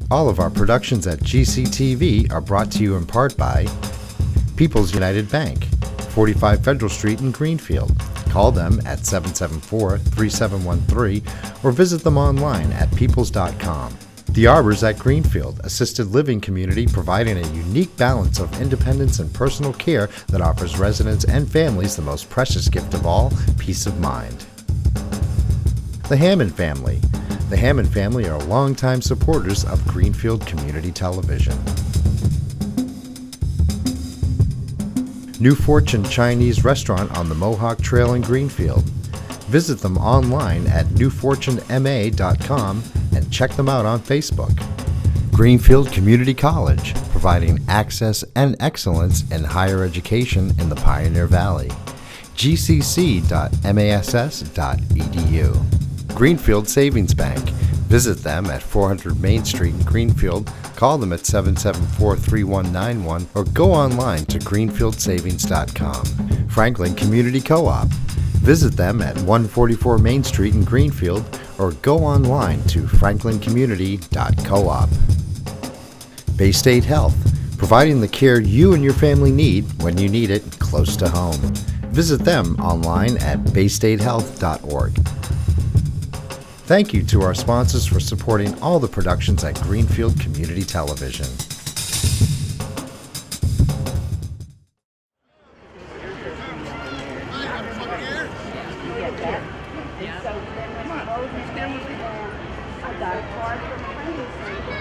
All of our productions at GCTV are brought to you in part by People's United Bank, 45 Federal Street in Greenfield. Call them at 774-3713 or visit them online at peoples.com. The Arbors at Greenfield, assisted living community providing a unique balance of independence and personal care that offers residents and families the most precious gift of all, peace of mind. The Hammond Family. The Hammond Family are longtime supporters of Greenfield Community Television. New Fortune Chinese Restaurant on the Mohawk Trail in Greenfield. Visit them online at newfortunema.com and check them out on Facebook. Greenfield Community College, providing access and excellence in higher education in the Pioneer Valley. gcc.mass.edu. Greenfield Savings Bank. Visit them at 400 Main Street in Greenfield, call them at 774-3191, or go online to greenfieldsavings.com. Franklin Community Co-op. Visit them at 144 Main Street in Greenfield, or go online to franklincommunity.coop. Bay State Health, providing the care you and your family need when you need it close to home. Visit them online at baystatehealth.org. Thank you to our sponsors for supporting all the productions at Greenfield Community Television.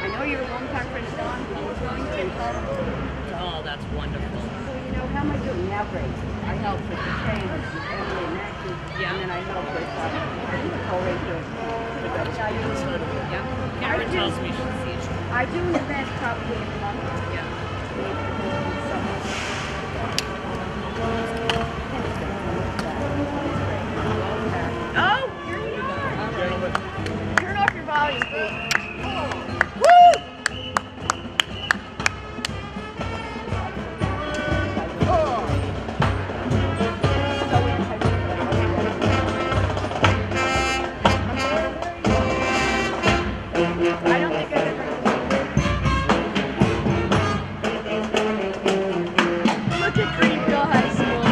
I know you're a long-time friend, Don. Oh, that's wonderful. So, you know, how am I doing now, Grace? I help with the change, Emily and Matthew, and then I help with the co-radio. Yeah. Karen tells me she'll see you. I do an event probably in a month. Yeah. Oh, here we are. Turn off your volume, please. Woo! I don't think I've ever. Look at Greenfield High School.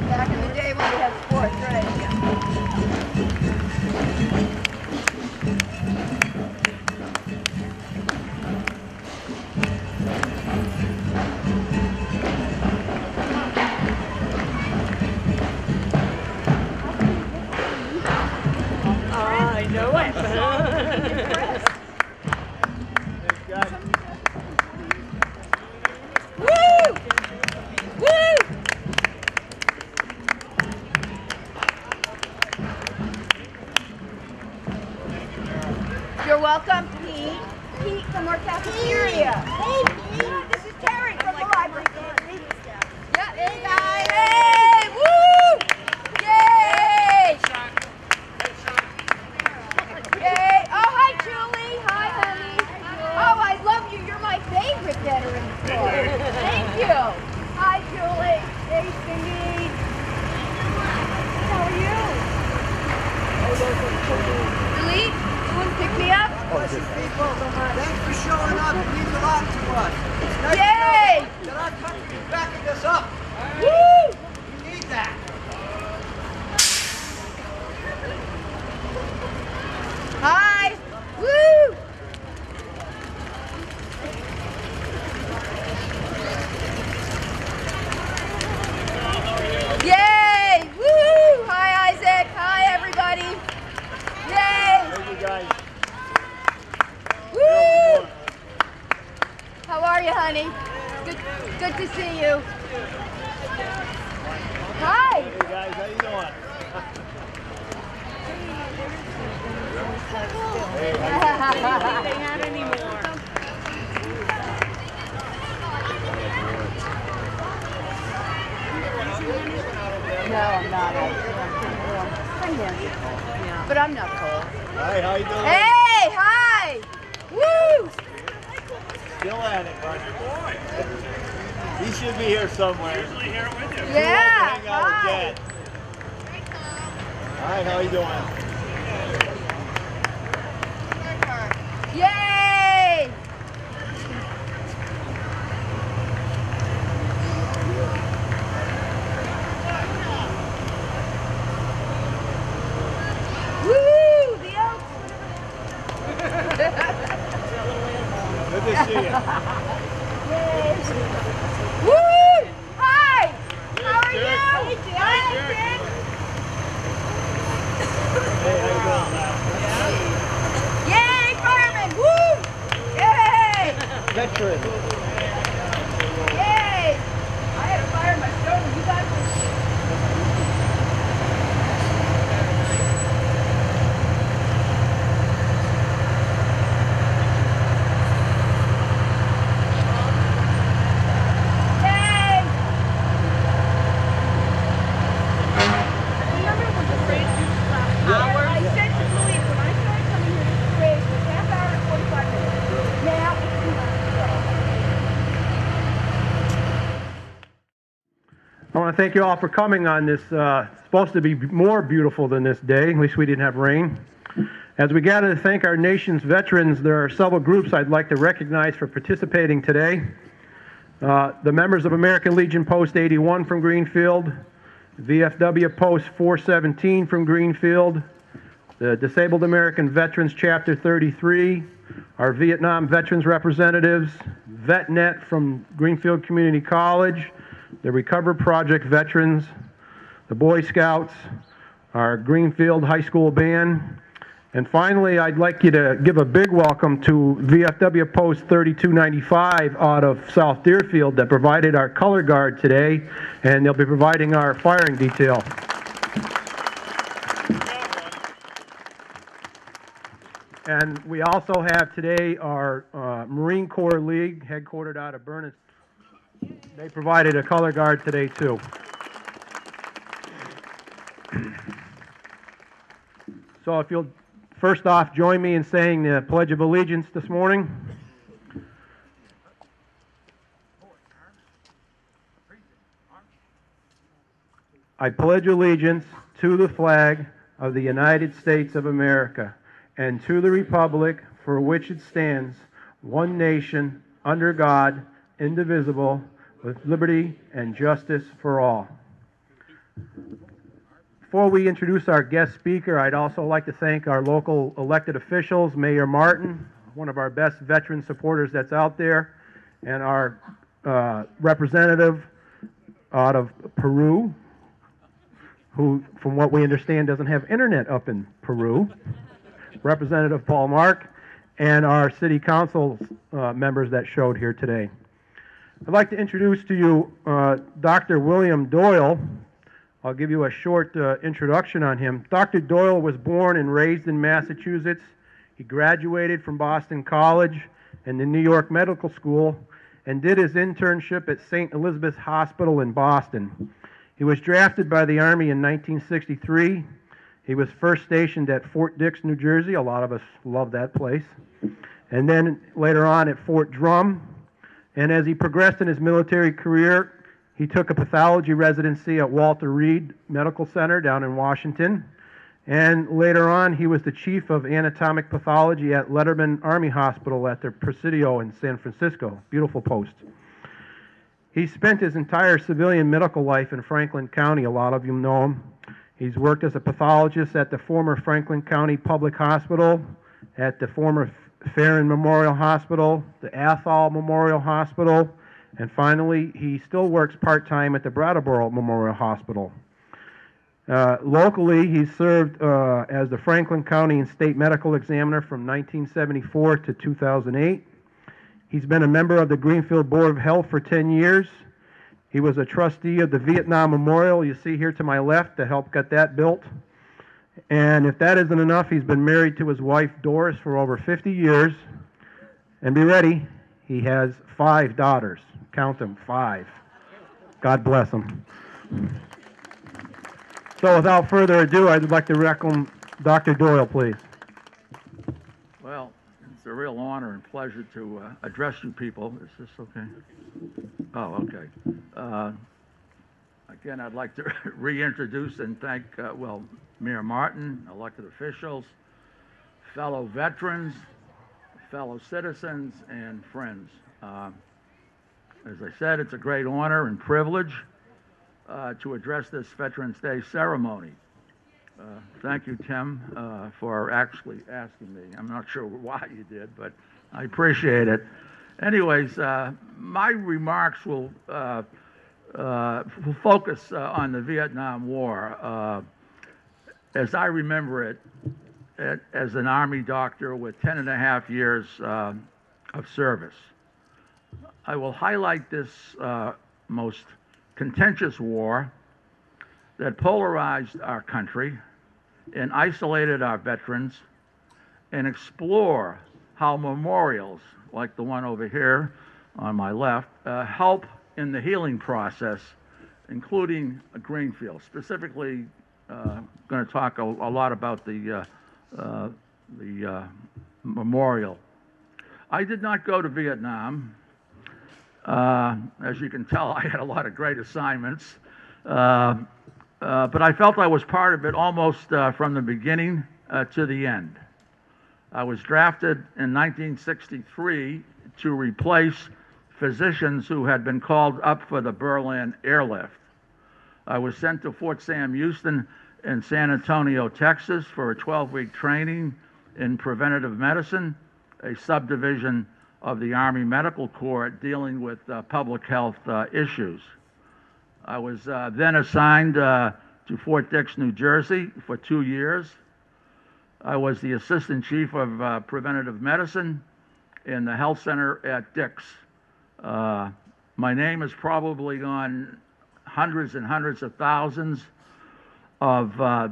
Back in the day when we had sports, right? I know it. You're welcome, Pete. Pete from our cafeteria. Hey, Pete. This is Terry from the library. Yeah, hey, guys. Hey, woo! Yay! Yay! Oh, hi, Julie. Hi, honey. Oh, I love you. You're my favorite veteran store. Thank you. Hi, Julie. Hey, Cindy. How are you? Really? You want to pick me up? Listen, people, thanks for showing up. It means a lot to us. It's nice Yay! to know that our country is backing us up. Woo! We need that. I'm not. I'm pretty warm. I'm Nancy cold. Yeah. But I'm not cold. Hi, how you doing? Hey, hi! Woo! Still at it, buddy. He should be here somewhere. Usually here with you. Yeah, Hang out with Dad. Hi, how you doing? Yay! Woo! The Elks! Good to see you. Yay! Woo! Hi! How are you? Hi, Dick. Hey, how you doing, man? Yay, firemen! Woo! Yay! Veteran. Yay! I had a fire in my stove and you guys were... Yay! Remember when the parade used to last hours? I said to Louise, when I started coming here, this parade was half hour and 45 minutes. Now it's 2 hours. I want to thank you all for coming on this, supposed to be more beautiful than this day. At least we didn't have rain. As we gather to thank our nation's veterans, there are several groups I'd like to recognize for participating today. The members of American Legion Post 81 from Greenfield, VFW Post 417 from Greenfield, the Disabled American Veterans Chapter 33, our Vietnam Veterans Representatives, VetNet from Greenfield Community College, the Recover Project veterans, the Boy Scouts, our Greenfield High School band, and finally, I'd like you to give a big welcome to VFW Post 3295 out of South Deerfield that provided our color guard today, and they'll be providing our firing detail. And we also have today our Marine Corps League, headquartered out of Burnett. They provided a color guard today, too. So if you'll first off join me in saying the Pledge of Allegiance this morning. I pledge allegiance to the flag of the United States of America and to the republic for which it stands, one nation, under God, indivisible, with liberty and justice for all. Before we introduce our guest speaker, I'd also like to thank our local elected officials, Mayor Martin, one of our best veteran supporters that's out there, and our representative out of Peru, who, from what we understand, doesn't have internet up in Peru, Representative Paul Mark, and our city council members that showed here today. I'd like to introduce to you Dr. William Doyle. I'll give you a short introduction on him. Dr. Doyle was born and raised in Massachusetts. He graduated from Boston College and the New York Medical School and did his internship at St. Elizabeth's Hospital in Boston. He was drafted by the Army in 1963. He was first stationed at Fort Dix, New Jersey. A lot of us love that place. And then later on at Fort Drum. And as he progressed in his military career, he took a pathology residency at Walter Reed Medical Center down in Washington. And later on, he was the chief of anatomic pathology at Letterman Army Hospital at their Presidio in San Francisco. Beautiful post. He spent his entire civilian medical life in Franklin County. A lot of you know him. He's worked as a pathologist at the former Franklin County Public Hospital, at the former Farron Memorial Hospital, the Athol Memorial Hospital, and finally, he still works part-time at the Brattleboro Memorial Hospital. Locally, he served as the Franklin County and State Medical Examiner from 1974 to 2008. He's been a member of the Greenfield Board of Health for 10 years. He was a trustee of the Vietnam Memorial, you see here to my left, to help get that built. And if that isn't enough, he's been married to his wife, Doris, for over 50 years. And be ready, he has 5 daughters. Count them, 5. God bless them. So without further ado, I'd like to welcome Dr. Doyle, please. Well, it's a real honor and pleasure to address you people. Is this okay? Oh, okay. Again, I'd like to reintroduce and thank, Mayor Martin, elected officials, fellow veterans, fellow citizens, and friends. As I said, it's a great honor and privilege to address this Veterans Day ceremony. Thank you, Tim, for actually asking me. I'm not sure why you did, but I appreciate it. Anyways, my remarks will focus on the Vietnam War. As I remember it, as an Army doctor with 10 and a half years of service. I will highlight this most contentious war that polarized our country and isolated our veterans, and explore how memorials, like the one over here on my left, help in the healing process, including Greenfield. Specifically, going to talk a lot about the memorial. I did not go to Vietnam. As you can tell, I had a lot of great assignments, but I felt I was part of it almost from the beginning to the end. I was drafted in 1963 to replace physicians who had been called up for the Berlin airlift. I was sent to Fort Sam Houston in San Antonio, Texas for a 12-week training in preventative medicine, a subdivision of the Army Medical Corps dealing with public health issues. I was then assigned to Fort Dix, New Jersey for 2 years. I was the assistant chief of preventative medicine in the health center at Dix. My name is probably on hundreds and hundreds of thousands of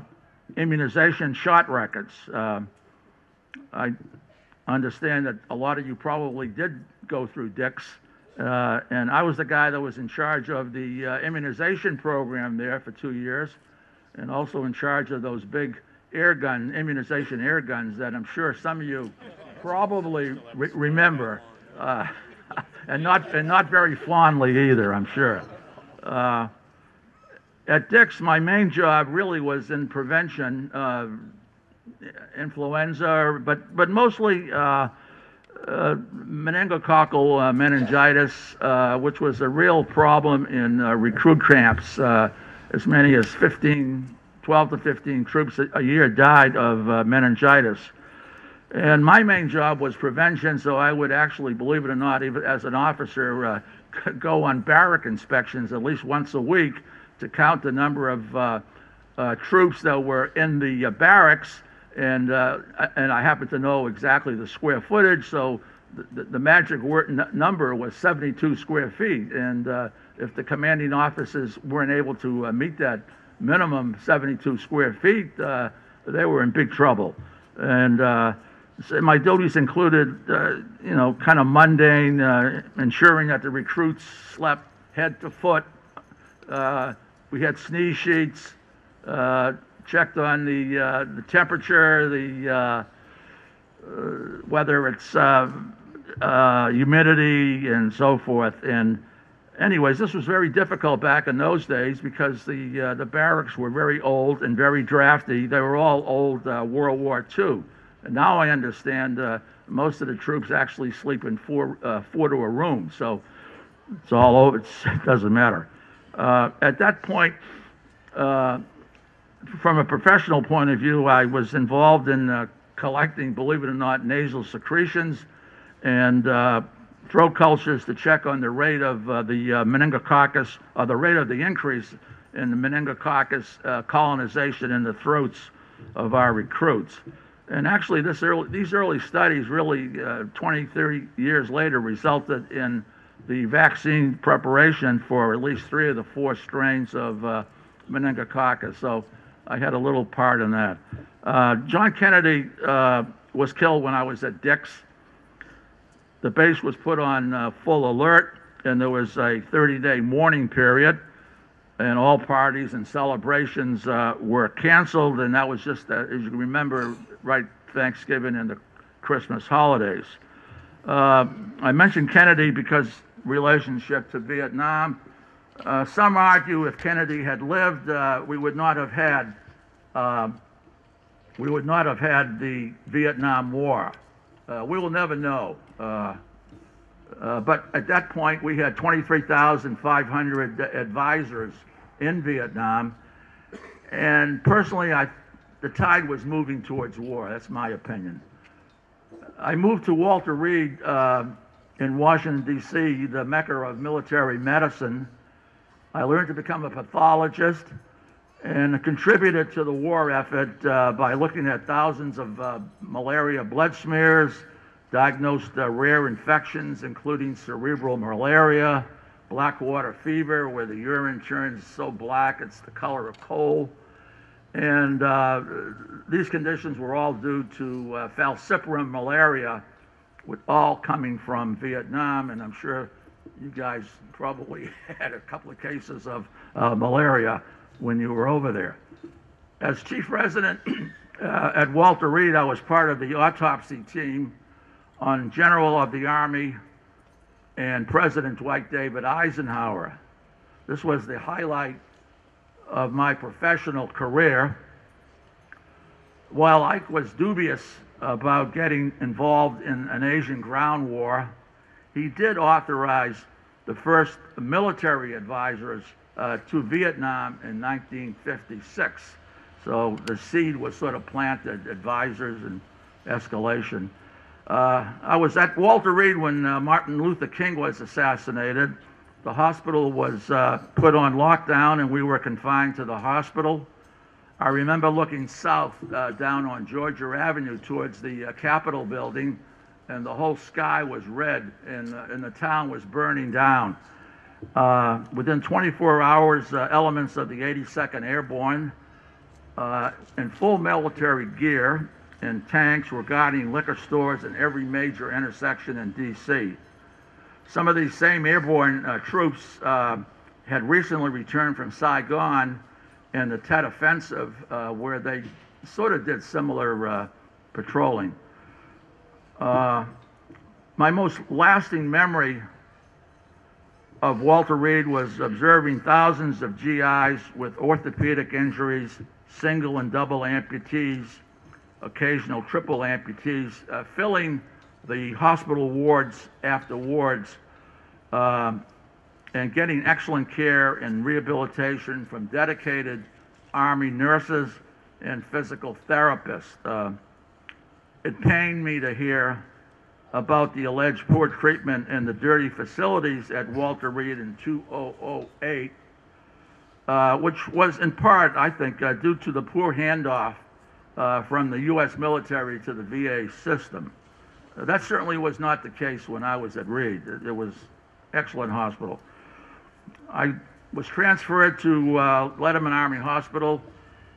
immunization shot records. I understand that a lot of you probably did go through Dix, and I was the guy that was in charge of the immunization program there for 2 years, and also in charge of those big immunization air guns that I'm sure some of you probably remember, and not very fondly either, I'm sure. At Dix, my main job really was in prevention, influenza, but mostly meningococcal meningitis, which was a real problem in recruit camps. As many as 12 to 15 troops a year died of meningitis. And my main job was prevention, so I would actually, believe it or not, even as an officer, go on barrack inspections at least once a week to count the number of troops that were in the barracks, and I happen to know exactly the square footage, so the magic number was 72 square feet, and if the commanding officers weren't able to meet that minimum 72 square feet, they were in big trouble. And so my duties included, kind of mundane, ensuring that the recruits slept head to foot. We had sneeze sheets, checked on the temperature, whether it's humidity and so forth. And anyways, this was very difficult back in those days because the barracks were very old and very drafty. They were all old World War II. And now I understand most of the troops actually sleep in four to a room, so it's all over. It doesn't matter. At that point, from a professional point of view, I was involved in collecting, believe it or not, nasal secretions and throat cultures to check on the rate of the meningococcus, or the rate of the increase in the meningococcus colonization in the throats of our recruits. And actually, these early studies really, 20, 30 years later, resulted in the vaccine preparation for at least 3 of the 4 strains of meningococcus. So I had a little part in that. John Kennedy was killed when I was at Dix. The base was put on full alert, and there was a 30-day mourning period. and all parties and celebrations were canceled, and that was just, as you remember, right, Thanksgiving and the Christmas holidays. I mentioned Kennedy because relationship to Vietnam. Some argue if Kennedy had lived, we would not have had the Vietnam War. We will never know. But at that point, we had 23,500 advisors in Vietnam, and personally, the tide was moving towards war. That's my opinion. I moved to Walter Reed in Washington, D.C., the mecca of military medicine. I learned to become a pathologist and contributed to the war effort by looking at thousands of malaria blood smears, diagnosed rare infections, including cerebral malaria, black water fever, where the urine turns so black it's the color of coal. And these conditions were all due to falciparum malaria, with all coming from Vietnam, and I'm sure you guys probably had a couple of cases of malaria when you were over there. As chief resident at Walter Reed, I was part of the autopsy team on General of the Army and President Dwight David Eisenhower. This was the highlight of my professional career. While Ike was dubious about getting involved in an Asian ground war, he did authorize the first military advisors to Vietnam in 1956. So the seed was sort of planted, advisors and escalation. I was at Walter Reed when Martin Luther King was assassinated. The hospital was put on lockdown and we were confined to the hospital. I remember looking south down on Georgia Avenue towards the Capitol building, and the whole sky was red and the town was burning down. Within 24 hours, elements of the 82nd Airborne in full military gear and tanks were guarding liquor stores in every major intersection in D.C. Some of these same airborne troops had recently returned from Saigon and the Tet Offensive, where they sort of did similar patrolling. My most lasting memory of Walter Reed was observing thousands of GIs with orthopedic injuries, single and double amputees, occasional triple amputees, filling the hospital wards after wards, and getting excellent care and rehabilitation from dedicated Army nurses and physical therapists. It pained me to hear about the alleged poor treatment in the dirty facilities at Walter Reed in 2008, which was in part, I think, due to the poor handoff from the U.S. military to the VA system. That certainly was not the case when I was at Reed. It was excellent hospital. I was transferred to Letterman Army Hospital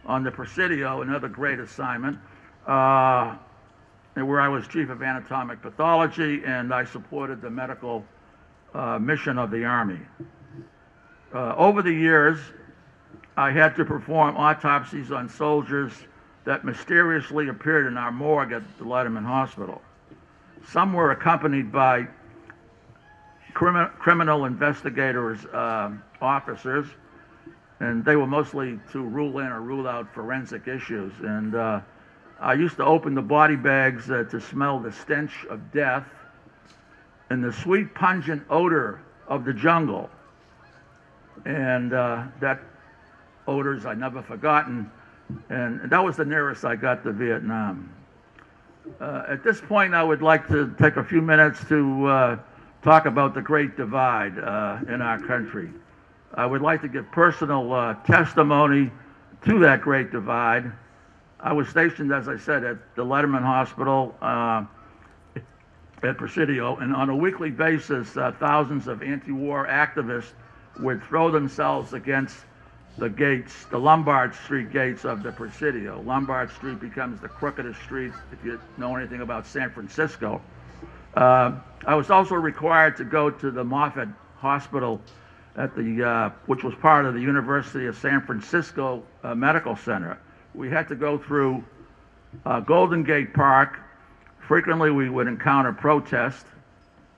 on the Presidio, another great assignment, where I was chief of anatomic pathology, and I supported the medical mission of the Army. Over the years, I had to perform autopsies on soldiers that mysteriously appeared in our morgue at the Letterman Hospital. Some were accompanied by criminal investigators, officers, and they were mostly to rule in or rule out forensic issues. And I used to open the body bags to smell the stench of death and the sweet, pungent odor of the jungle. And that odors I never forgotten. And that was the nearest I got to Vietnam. At this point, I would like to take a few minutes to talk about the Great Divide in our country. I would like to give personal testimony to that Great Divide. I was stationed, as I said, at the Letterman Hospital at Presidio, and on a weekly basis, thousands of anti-war activists would throw themselves against the gates, the Lombard Street gates of the Presidio. Lombard Street becomes the crookedest street if you know anything about San Francisco. I was also required to go to the Moffett Hospital at the which was part of the University of San Francisco Medical Center. We had to go through Golden Gate Park. Frequently, we would encounter protests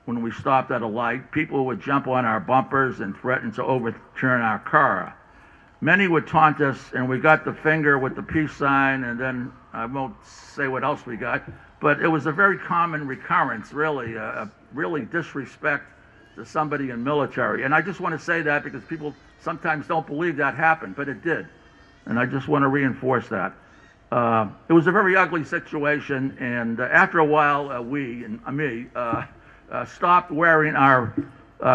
when we stopped at a light. People would jump on our bumpers and threaten to overturn our car. Many would taunt us, and we got the finger with the peace sign, and then I won't say what else we got, but it was a very common recurrence, really, really disrespect to somebody in military. And I just want to say that because people sometimes don't believe that happened, but it did. And I just want to reinforce that. It was a very ugly situation, and after a while, we, and me, stopped wearing our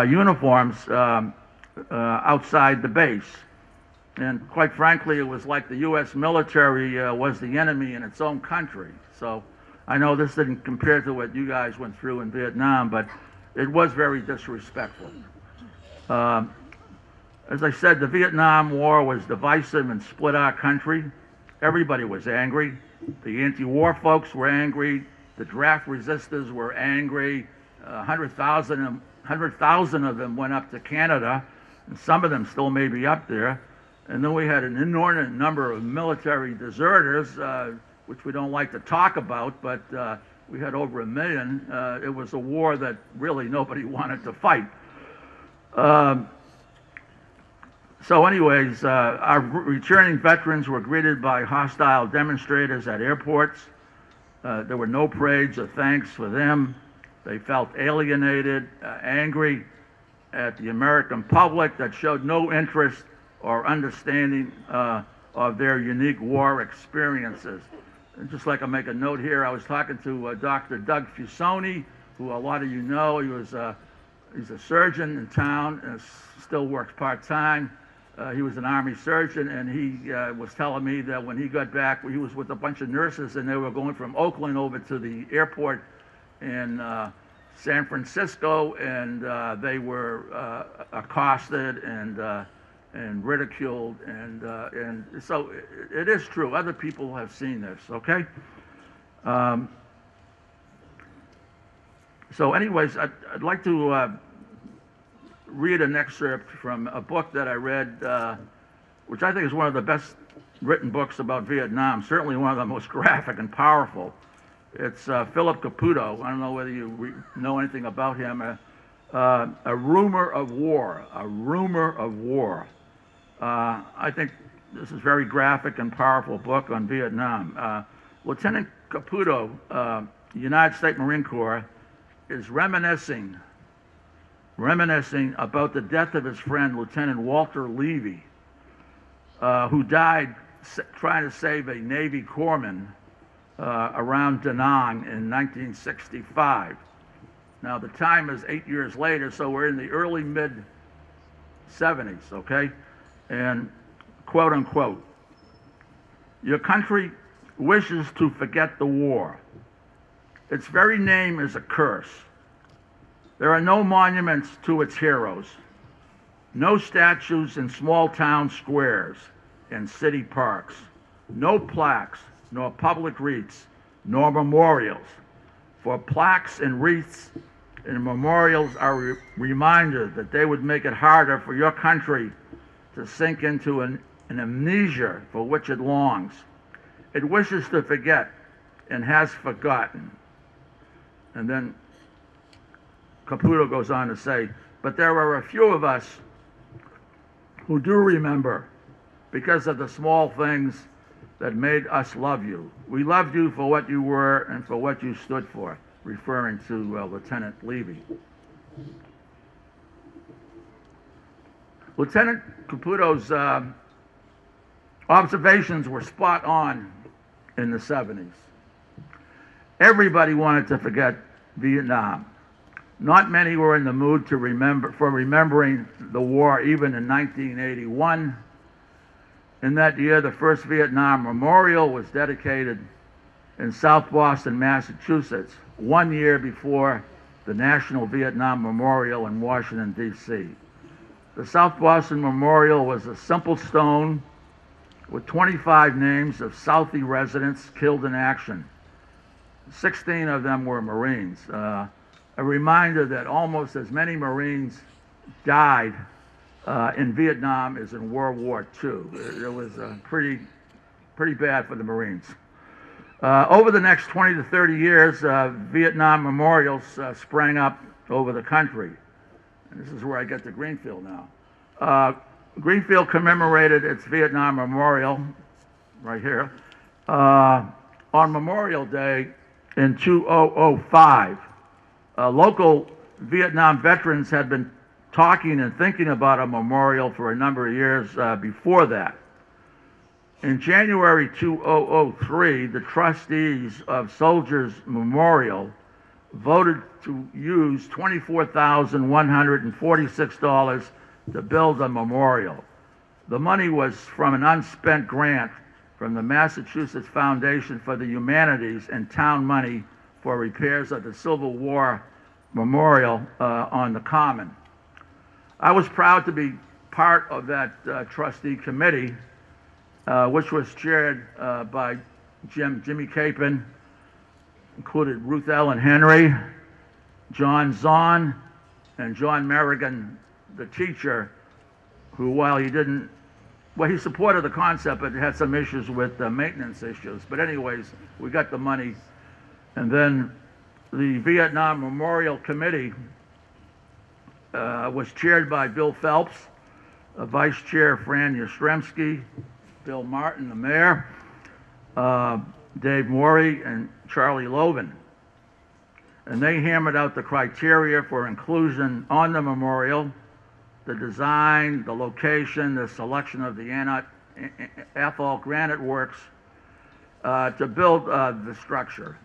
uniforms outside the base. And quite frankly, it was like the U.S. military was the enemy in its own country. So I know this didn't compare to what you guys went through in Vietnam, but it was very disrespectful. As I said, the Vietnam War was divisive and split our country. Everybody was angry. The anti-war folks were angry. The draft resistors were angry. 100,000 of them went up to Canada, and some of them still may be up there. And then we had an inordinate number of military deserters, which we don't like to talk about, but we had over 1 million. It was a war that really nobody wanted to fight. So anyways, our returning veterans were greeted by hostile demonstrators at airports. There were no parades or thanks for them. They felt alienated, angry at the American public that showed no interest or understanding of their unique war experiences. And just like I make a note here, I was talking to Dr. Doug Fusoni, who a lot of you know. He's a surgeon in town and still works part-time. He was an Army surgeon, and he was telling me that when he got back, he was with a bunch of nurses, and they were going from Oakland over to the airport in San Francisco, and they were accosted and ridiculed, and so it is true. Other people have seen this, okay? So anyways, I'd like to read an excerpt from a book that I read, which I think is one of the best written books about Vietnam, certainly one of the most graphic and powerful. It's Philip Caputo. I don't know whether you know anything about him. A Rumor of War, A Rumor of War. I think this is a very graphic and powerful book on Vietnam. Lieutenant Caputo, United States Marine Corps, is reminiscing about the death of his friend, Lieutenant Walter Levy, who died trying to save a Navy corpsman around Da Nang in 1965. Now, the time is 8 years later, so we're in the early mid-70s, okay? And quote unquote, your country wishes to forget the war. Its very name is a curse. There are no monuments to its heroes, no statues in small town squares and city parks, no plaques, nor public wreaths, nor memorials. For plaques and wreaths and memorials are reminders that they would make it harder for your country to sink into an amnesia for which it longs. It wishes to forget and has forgotten. And then Caputo goes on to say, but there are a few of us who do remember because of the small things that made us love you. We loved you for what you were and for what you stood for, referring to Lieutenant Levy. Lieutenant Caputo's observations were spot on in the 70s. Everybody wanted to forget Vietnam. Not many were in the mood to remembering the war, even in 1981. In that year, the first Vietnam Memorial was dedicated in South Boston, Massachusetts, 1 year before the National Vietnam Memorial in Washington, D.C. The South Boston Memorial was a simple stone with 25 names of Southie residents killed in action. 16 of them were Marines. A reminder that almost as many Marines died in Vietnam as in World War II. It was pretty bad for the Marines. Over the next 20 to 30 years, Vietnam memorials sprang up over the country. And this is where I get to Greenfield now. Greenfield commemorated its Vietnam memorial, right here, on Memorial Day in 2005. Local Vietnam veterans had been talking and thinking about a memorial for a number of years before that. In January 2003, the trustees of Soldiers Memorial voted to use $24,146 to build a memorial. The money was from an unspent grant from the Massachusetts Foundation for the Humanities and town money for repairs of the Civil War Memorial on the Common. I was proud to be part of that trustee committee, which was chaired by Jimmy Capon, included Ruth Ellen Henry, John Zahn, and John Merrigan, the teacher, who, while he supported the concept, but had some issues with maintenance issues. But anyways, we got the money. And then the Vietnam Memorial Committee was chaired by Bill Phelps, Vice Chair Fran Yastrzemski, Bill Martin, the mayor, Dave Morey, and Charlie Loven. And they hammered out the criteria for inclusion on the memorial, the design, the location, the selection of the Athol granite works to build the structure.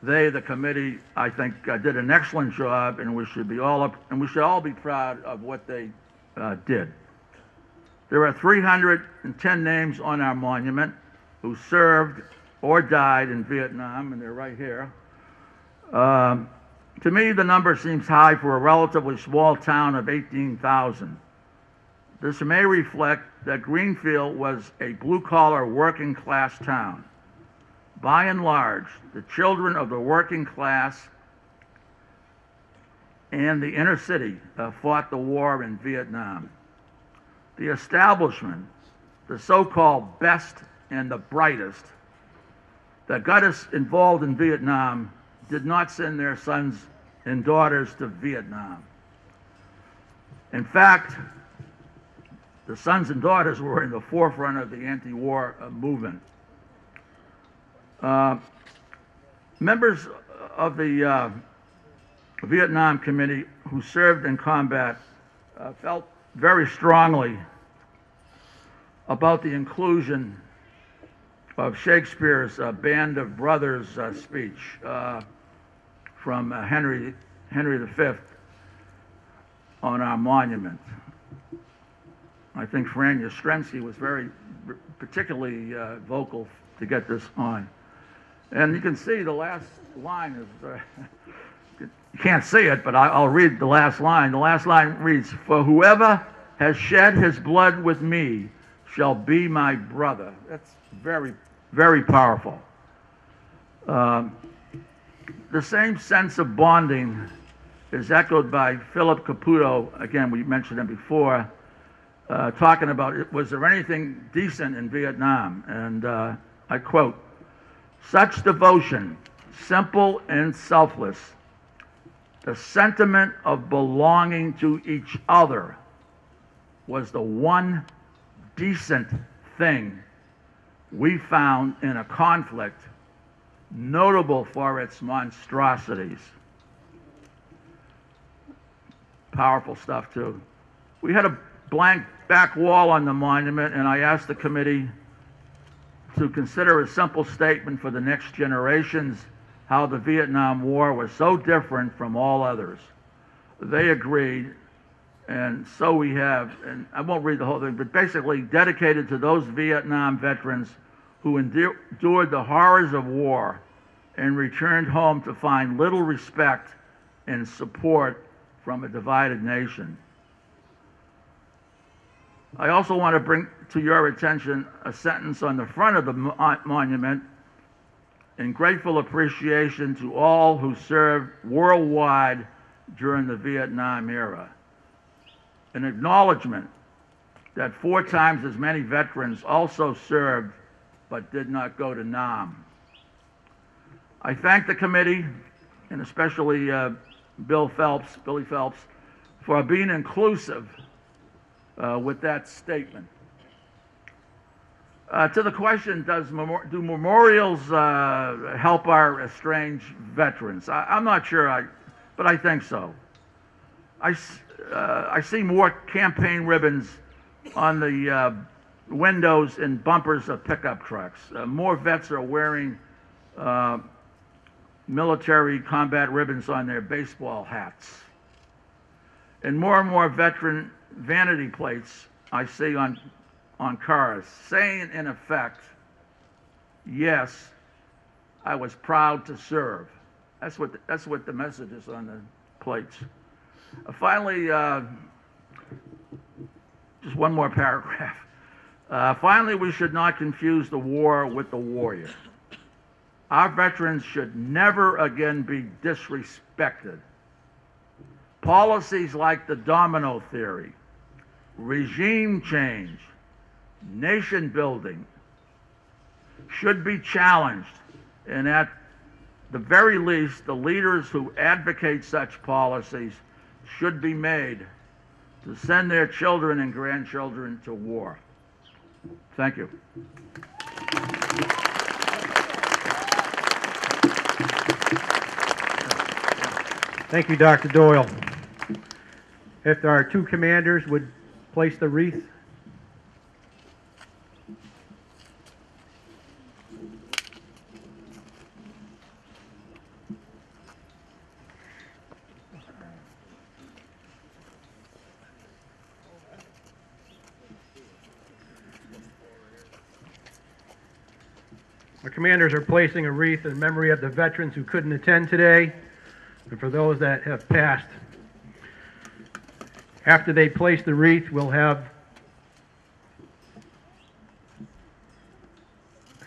The committee, I think, did an excellent job, and we should all be proud of what they did. There are 310 names on our monument who served or died in Vietnam, and they're right here. To me, the number seems high for a relatively small town of 18,000. This may reflect that Greenfield was a blue-collar working-class town. By and large, the children of the working class and the inner city fought the war in Vietnam. The establishment, the so-called best and the brightest, that got us involved in Vietnam did not send their sons and daughters to Vietnam. In fact, the sons and daughters were in the forefront of the anti-war movement. Members of the Vietnam Committee who served in combat felt very strongly about the inclusion of Shakespeare's Band of Brothers speech from Henry V on our monument. I think Fran Yastrzemski was particularly vocal to get this on. And you can see the last line is, you can't see it, but I'll read the last line. The last line reads, "For whoever has shed his blood with me shall be my brother." That's very, very powerful. The same sense of bonding is echoed by Philip Caputo. Again, we mentioned him before, talking about, was there anything decent in Vietnam? And I quote, "Such devotion, simple and selfless, the sentiment of belonging to each other was the one decent thing we found in a conflict notable for its monstrosities." Powerful stuff, too. We had a blank back wall on the monument, and I asked the committee to consider a simple statement for the next generations how the Vietnam War was so different from all others. They agreed, and so we have, and I won't read the whole thing, but basically dedicated to those Vietnam veterans who endured the horrors of war and returned home to find little respect and support from a divided nation. I also want to bring to your attention a sentence on the front of the monument: "In grateful appreciation to all who served worldwide during the Vietnam era." an acknowledgement that 4 times as many veterans also served but did not go to Nam. I thank the committee, and especially Billy Phelps, for being inclusive with that statement. To the question, do memorials help our estranged veterans? I'm not sure, but I think so. I see more campaign ribbons on the windows and bumpers of pickup trucks. More vets are wearing military combat ribbons on their baseball hats. And more veteran vanity plates I see on cars, saying in effect, yes, I was proud to serve. That's what the message is on the plates. Finally, just one more paragraph. Finally, we should not confuse the war with the warrior. Our veterans should never again be disrespected. Policies like the domino theory, regime change, nation building should be challenged, and at the very least, the leaders who advocate such policies should be made to send their children and grandchildren to war. Thank you. Thank you, Dr. Doyle. If our 2 commanders would place the wreath. Our commanders are placing a wreath in memory of the veterans who couldn't attend today and for those that have passed. After they place the wreath, we'll have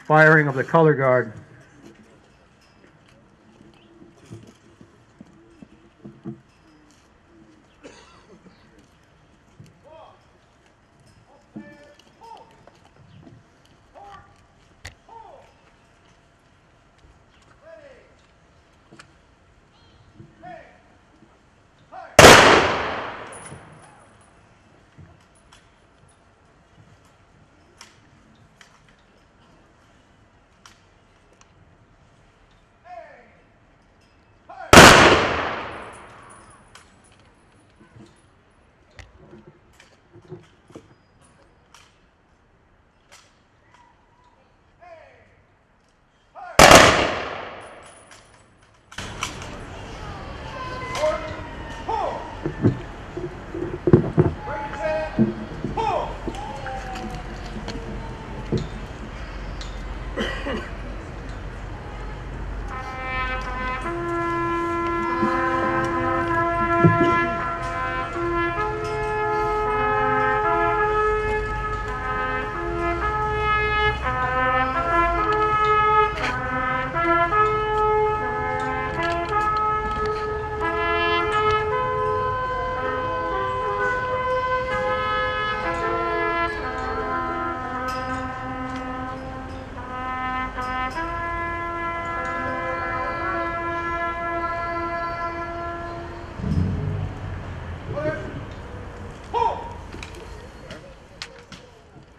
firing of the color guard.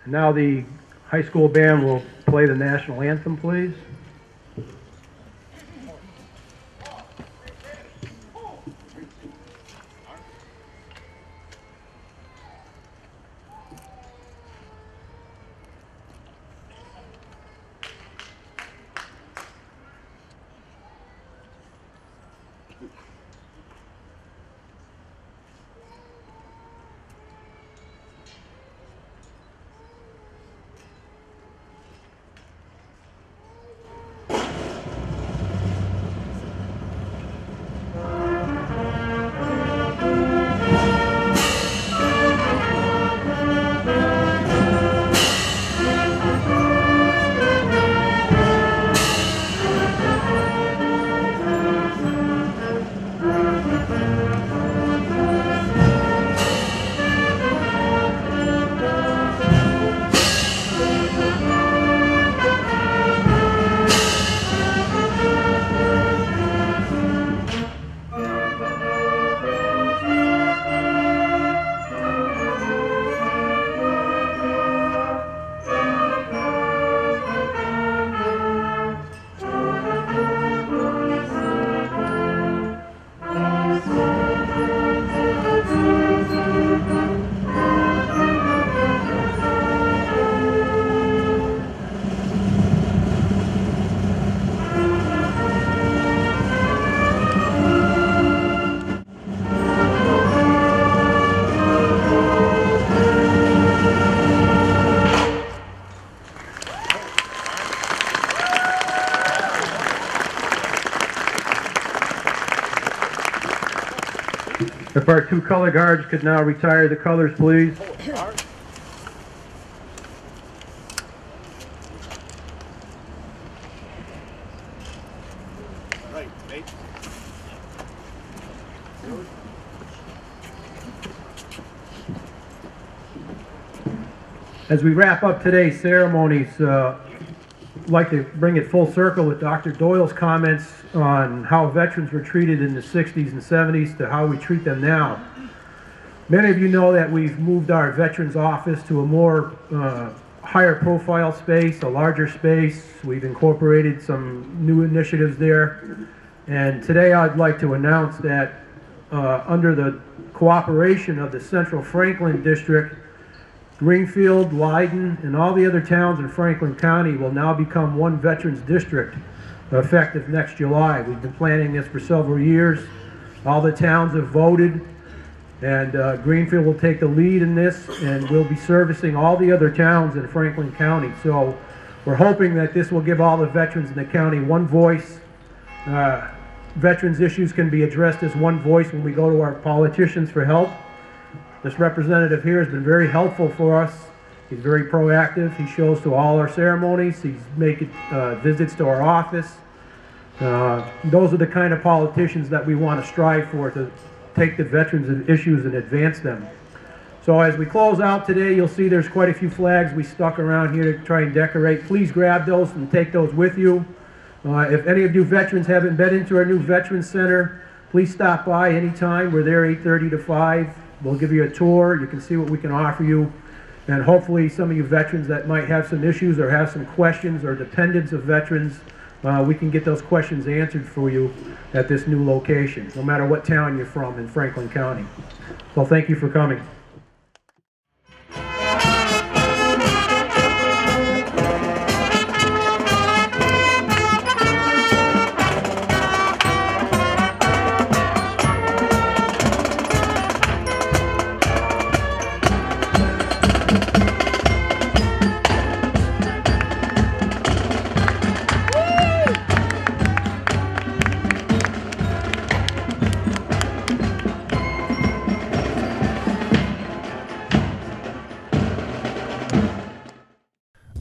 Now the high school band will play the national anthem, please. If our two color guards could now retire the colors, please. Right, mate. As we wrap up today's ceremonies, I'd like to bring it full circle with Dr. Doyle's comments on how veterans were treated in the 60s and 70s to how we treat them now. Many of you know that we've moved our veterans office to a more higher profile space, a larger space. We've incorporated some new initiatives there. And today I'd like to announce that under the cooperation of the Central Franklin District, Greenfield, Leiden, and all the other towns in Franklin County will now become one veterans district effective next July. We've been planning this for several years. All the towns have voted, and Greenfield will take the lead in this, and we'll be servicing all the other towns in Franklin County. So we're hoping that this will give all the veterans in the county one voice. Veterans issues can be addressed as one voice when we go to our politicians for help. This representative here has been very helpful for us. He's very proactive. He shows to all our ceremonies. He's making visits to our office. Those are the kind of politicians that we want to strive for, to take the veterans' issues and advance them. So as we close out today, you'll see there's quite a few flags we stuck around here to try and decorate. Please grab those and take those with you. If any of you veterans haven't been into our new Veterans Center, please stop by anytime. We're there 8:30 to 5. We'll give you a tour. You can see what we can offer you. And hopefully some of you veterans that might have some issues or have some questions, or dependents of veterans, we can get those questions answered for you at this new location, no matter what town you're from in Franklin County. So thank you for coming.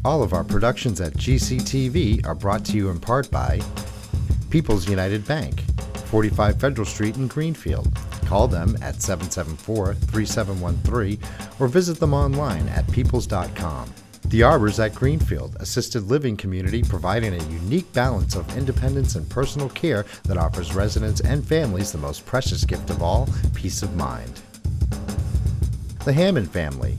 All of our productions at GCTV are brought to you in part by People's United Bank, 45 Federal Street in Greenfield. Call them at 774-3713 or visit them online at peoples.com. The Arbors at Greenfield, assisted living community providing a unique balance of independence and personal care that offers residents and families the most precious gift of all, peace of mind. The Hammond Family.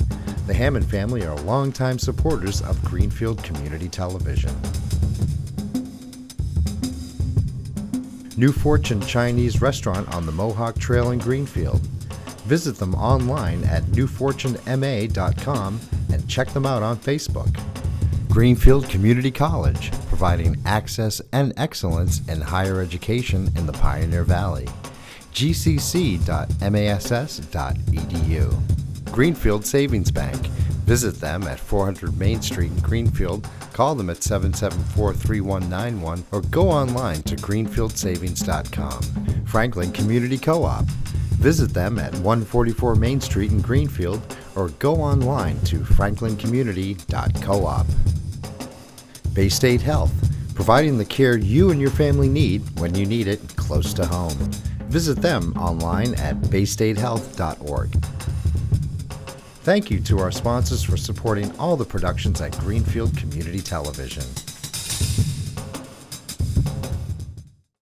The Hammond Family are longtime supporters of Greenfield Community Television. New Fortune Chinese Restaurant on the Mohawk Trail in Greenfield. Visit them online at newfortunema.com and check them out on Facebook. Greenfield Community College, providing access and excellence in higher education in the Pioneer Valley. gcc.mass.edu. Greenfield Savings Bank. Visit them at 400 Main Street in Greenfield, call them at 774-3191, or go online to greenfieldsavings.com. Franklin Community Co-op. Visit them at 144 Main Street in Greenfield, or go online to franklincommunity.coop. Bay State Health, providing the care you and your family need when you need it close to home. Visit them online at baystatehealth.org. Thank you to our sponsors for supporting all the productions at Greenfield Community Television.